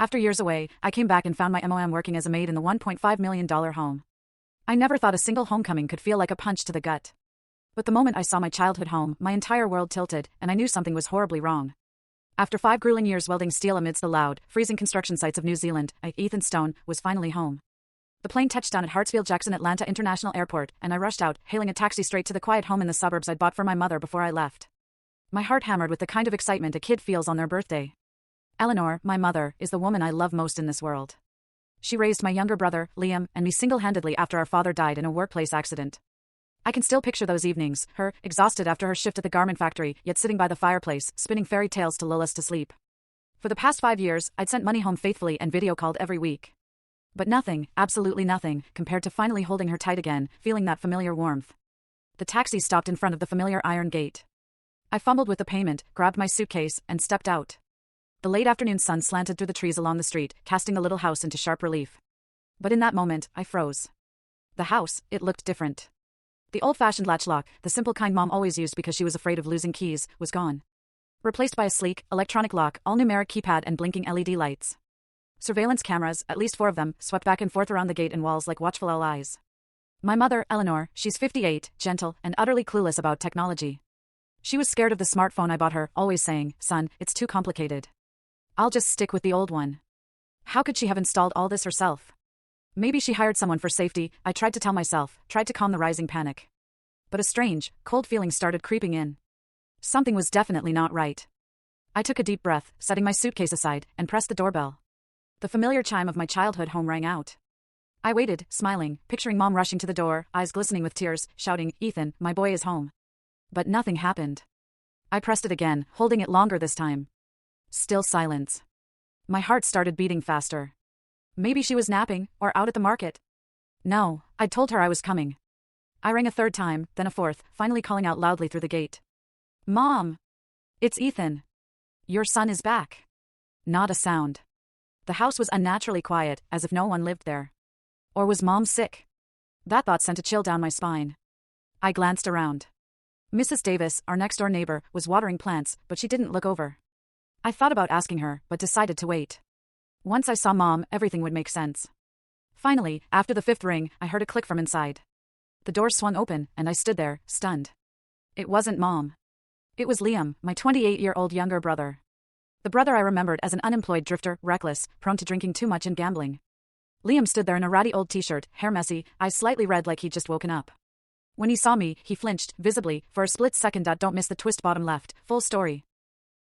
After years away, I came back and found my mom working as a maid in the $1.5 million home. I never thought a single homecoming could feel like a punch to the gut. But the moment I saw my childhood home, my entire world tilted, and I knew something was horribly wrong. After 5 grueling years welding steel amidst the loud, freezing construction sites of New Zealand, Ethan Stone was finally home. The plane touched down at Hartsfield-Jackson Atlanta International Airport, and I rushed out, hailing a taxi straight to the quiet home in the suburbs I'd bought for my mother before I left. My heart hammered with the kind of excitement a kid feels on their birthday. Eleanor, my mother, is the woman I love most in this world. She raised my younger brother, Liam, and me single-handedly after our father died in a workplace accident. I can still picture those evenings, her, exhausted after her shift at the garment factory, yet sitting by the fireplace, spinning fairy tales to lull us to sleep. For the past 5 years, I'd sent money home faithfully and video called every week. But nothing, absolutely nothing, compared to finally holding her tight again, feeling that familiar warmth. The taxi stopped in front of the familiar iron gate. I fumbled with the payment, grabbed my suitcase, and stepped out. The late afternoon sun slanted through the trees along the street, casting the little house into sharp relief. But in that moment, I froze. The house, it looked different. The old-fashioned latch lock, the simple kind Mom always used because she was afraid of losing keys, was gone. Replaced by a sleek, electronic lock, all-numeric keypad and blinking LED lights. Surveillance cameras, at least 4 of them, swept back and forth around the gate and walls like watchful owl eyes. My mother, Eleanor, she's 58, gentle, and utterly clueless about technology. She was scared of the smartphone I bought her, always saying, "Son, it's too complicated. I'll just stick with the old one." How could she have installed all this herself? Maybe she hired someone for safety, I tried to tell myself, tried to calm the rising panic. But a strange, cold feeling started creeping in. Something was definitely not right. I took a deep breath, setting my suitcase aside, and pressed the doorbell. The familiar chime of my childhood home rang out. I waited, smiling, picturing Mom rushing to the door, eyes glistening with tears, shouting, "Ethan, my boy is home." But nothing happened. I pressed it again, holding it longer this time. Still silence. My heart started beating faster. Maybe she was napping, or out at the market. No, I'd told her I was coming. I rang a 3rd time, then a 4th, finally calling out loudly through the gate. "Mom! It's Ethan. Your son is back." Not a sound. The house was unnaturally quiet, as if no one lived there. Or was Mom sick? That thought sent a chill down my spine. I glanced around. Mrs. Davis, our next-door neighbor, was watering plants, but she didn't look over. I thought about asking her, but decided to wait. Once I saw Mom, everything would make sense. Finally, after the 5th ring, I heard a click from inside. The door swung open, and I stood there, stunned. It wasn't Mom. It was Liam, my 28-year-old younger brother. The brother I remembered as an unemployed drifter, reckless, prone to drinking too much and gambling. Liam stood there in a ratty old t-shirt, hair messy, eyes slightly red like he'd just woken up. When he saw me, he flinched, visibly, for a split second. Don't miss the twist bottom left, full story.